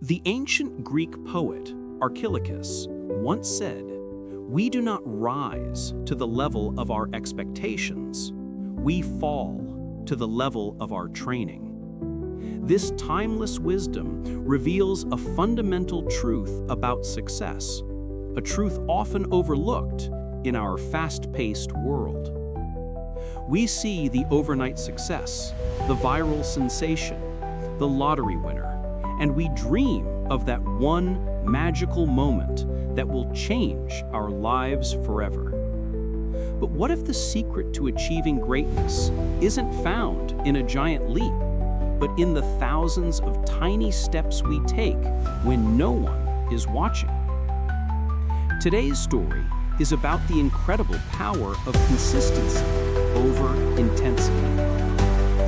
The ancient Greek poet Archilochus once said, "We do not rise to the level of our expectations. We fall to the level of our training." This timeless wisdom reveals a fundamental truth about success, a truth often overlooked in our fast-paced world. We see the overnight success, the viral sensation, the lottery winner, and we dream of that one magical moment that will change our lives forever. But what if the secret to achieving greatness isn't found in a giant leap, but in the thousands of tiny steps we take when no one is watching? Today's story is about the incredible power of consistency over intensity.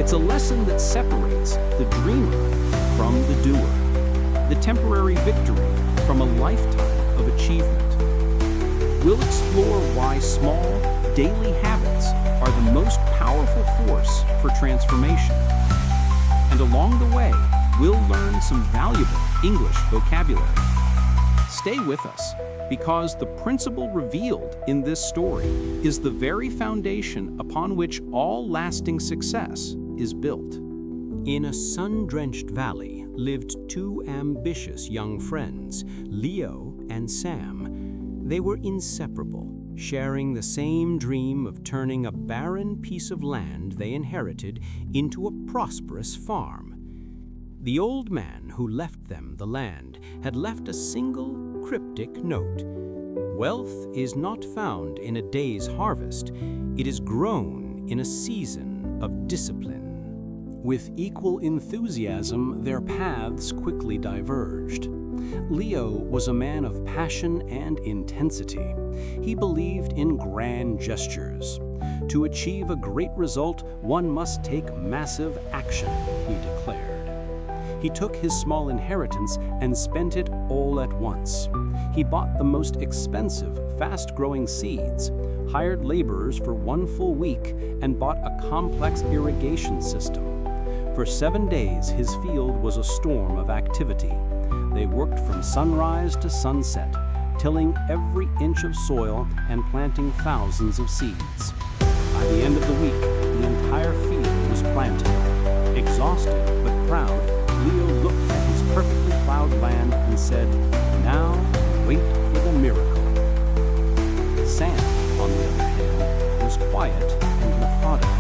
It's a lesson that separates the dreamer from the doer, the temporary victory from a lifetime of achievement. We'll explore why small, daily habits are the most powerful force for transformation. And along the way, we'll learn some valuable English vocabulary. Stay with us, because the principle revealed in this story is the very foundation upon which all lasting success is built. In a sun-drenched valley lived two ambitious young friends, Leo and Sam. They were inseparable, sharing the same dream of turning a barren piece of land they inherited into a prosperous farm. The old man who left them the land had left a single cryptic note: "Wealth is not found in a day's harvest, it is grown in a season of discipline." With equal enthusiasm, their paths quickly diverged. Leo was a man of passion and intensity. He believed in grand gestures. To achieve a great result, one must take massive action, he declared. He took his small inheritance and spent it all at once. He bought the most expensive, fast-growing seeds, hired laborers for one full week, and bought a complex irrigation system. For 7 days, his field was a storm of activity. They worked from sunrise to sunset, tilling every inch of soil and planting thousands of seeds. By the end of the week, the entire field was planted. Exhausted but proud, Leo looked at his perfectly plowed land and said, "Now, wait for the miracle." Sam, on the other hand, was quiet and methodical.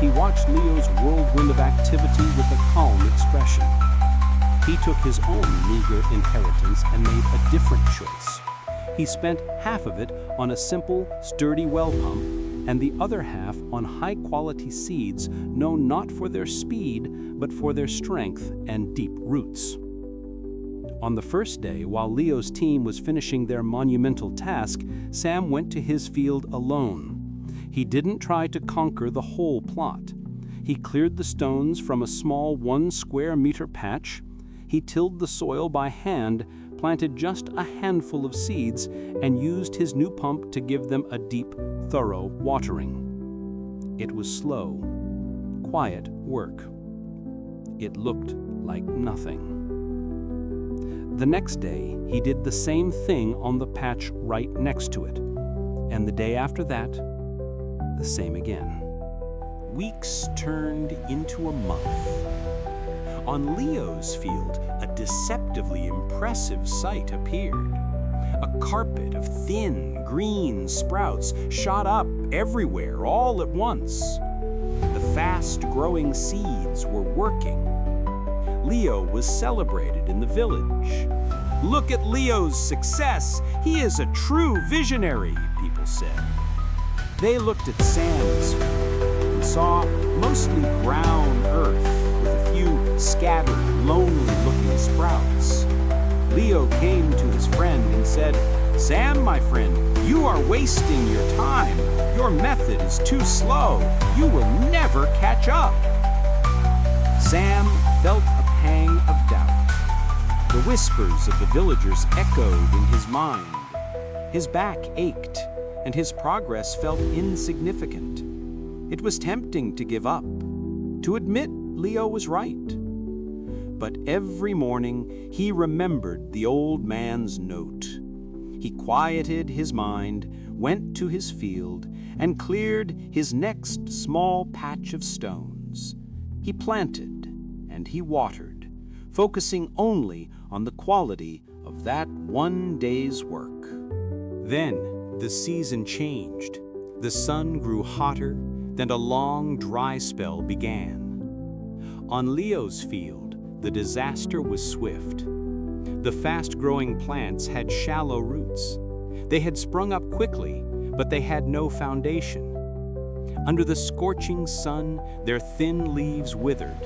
He watched Leo's whirlwind of activity with a calm expression. He took his own meager inheritance and made a different choice. He spent half of it on a simple, sturdy well pump, and the other half on high-quality seeds known not for their speed, but for their strength and deep roots. On the first day, while Leo's team was finishing their monumental task, Sam went to his field alone. He didn't try to conquer the whole plot. He cleared the stones from a small 1-square-meter patch. He tilled the soil by hand, planted just a handful of seeds, and used his new pump to give them a deep, thorough watering. It was slow, quiet work. It looked like nothing. The next day, he did the same thing on the patch right next to it. And the day after that, the same again. Weeks turned into a month. On Leo's field, a deceptively impressive sight appeared. A carpet of thin, green sprouts shot up everywhere all at once. The fast-growing seeds were working. Leo was celebrated in the village. "Look at Leo's success! He is a true visionary," people said. They looked at Sam's field and saw mostly brown earth with a few scattered, lonely-looking sprouts. Leo came to his friend and said, "Sam, my friend, you are wasting your time. Your method is too slow. You will never catch up." Sam felt a pang of doubt. The whispers of the villagers echoed in his mind. His back ached, and his progress felt insignificant. It was tempting to give up, to admit Leo was right. But every morning he remembered the old man's note. He quieted his mind, went to his field, and cleared his next small patch of stones. He planted and he watered, focusing only on the quality of that one day's work. Then the season changed. The sun grew hotter, then a long dry spell began. On Leo's field, the disaster was swift. The fast-growing plants had shallow roots. They had sprung up quickly, but they had no foundation. Under the scorching sun, their thin leaves withered.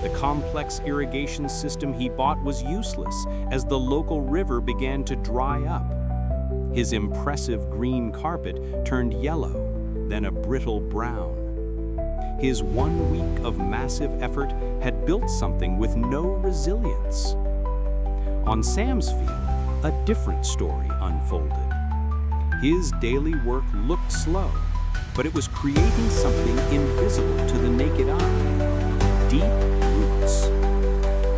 The complex irrigation system he bought was useless as the local river began to dry up. His impressive green carpet turned yellow, then a brittle brown. His 1 week of massive effort had built something with no resilience. On Sam's field, a different story unfolded. His daily work looked slow, but it was creating something invisible to the naked eye: deep roots.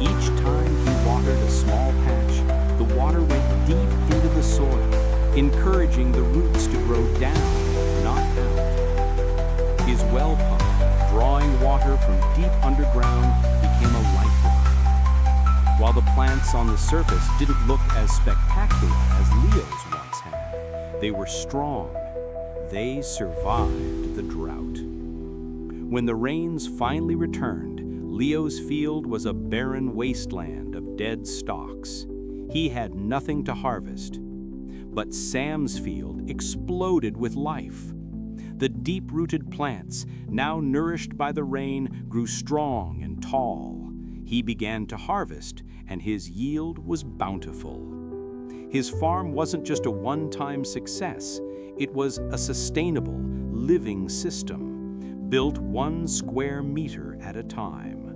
Each time he watered a small patch, the water went deep into the soil, encouraging the roots to grow down, not out. His well pump, drawing water from deep underground, became a lifeline. While the plants on the surface didn't look as spectacular as Leo's once had, they were strong. They survived the drought. When the rains finally returned, Leo's field was a barren wasteland of dead stalks. He had nothing to harvest. But Sam's field exploded with life. The deep-rooted plants, now nourished by the rain, grew strong and tall. He began to harvest, and his yield was bountiful. His farm wasn't just a one-time success. It was a sustainable, living system, built 1 square meter at a time.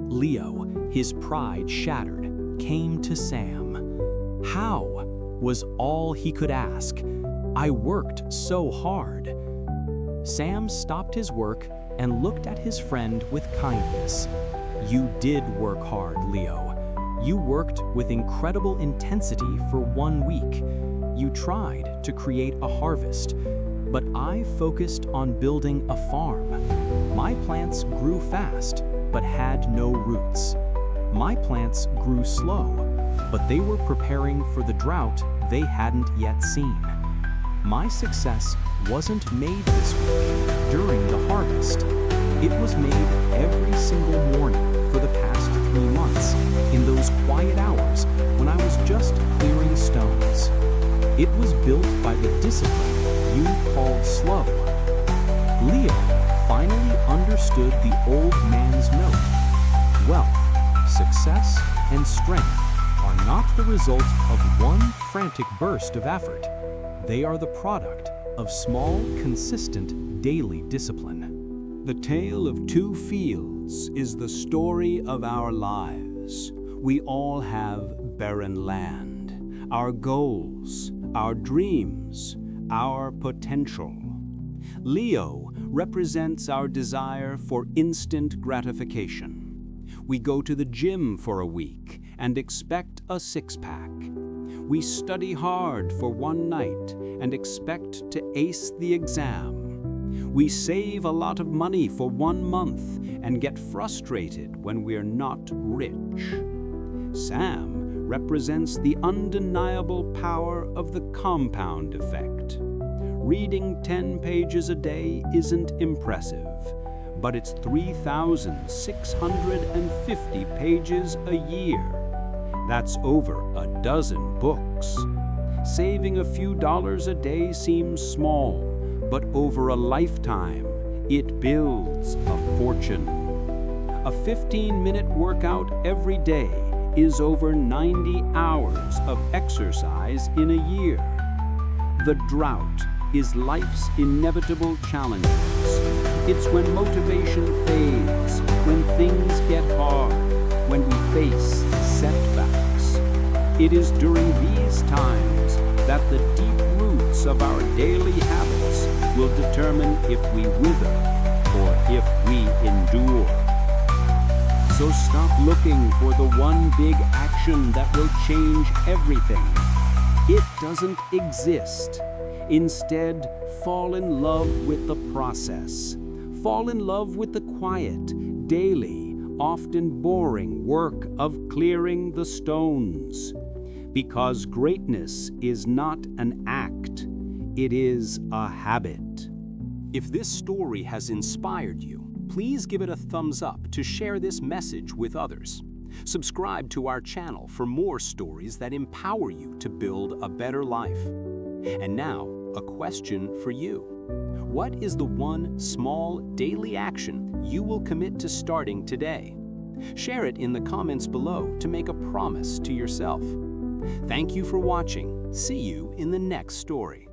Leo, his pride shattered, came to Sam. "How?" was all he could ask. "I worked so hard." Sam stopped his work and looked at his friend with kindness. "You did work hard, Leo. You worked with incredible intensity for 1 week. You tried to create a harvest, but I focused on building a farm. My plants grew fast, but had no roots. My plants grew slow, but they were preparing for the drought they hadn't yet seen. My success wasn't made this week during the harvest. It was made every single morning for the past 3 months, in those quiet hours when I was just clearing stones. It was built by the discipline you called slow." Leo finally understood the old man's note. Wealth, success, and strength are not the result of one frantic burst of effort. They are the product of small, consistent, daily discipline. The tale of 2 fields is the story of our lives. We all have barren land, our goals, our dreams, our potential. Leo represents our desire for instant gratification. We go to the gym for a week and expect a six-pack. We study hard for 1 night and expect to ace the exam. We save a lot of money for 1 month and get frustrated when we're not rich. Sam represents the undeniable power of the compound effect. Reading 10 pages a day isn't impressive, but it's 3,650 pages a year. That's over a dozen books. Saving a few dollars a day seems small, but over a lifetime, it builds a fortune. A 15-minute workout every day is over 90 hours of exercise in a year. The drought is life's inevitable challenges. It's when motivation fades, when things get hard, when we face setbacks. It is during these times that the deep roots of our daily habits will determine if we wither or if we endure. So stop looking for the one big action that will change everything. It doesn't exist. Instead, fall in love with the process. Fall in love with the quiet, daily, often boring work of clearing the stones. Because greatness is not an act, it is a habit. If this story has inspired you, please give it a thumbs up to share this message with others. Subscribe to our channel for more stories that empower you to build a better life. And now, a question for you. What is the one small daily action you will commit to starting today? Share it in the comments below to make a promise to yourself. Thank you for watching. See you in the next story.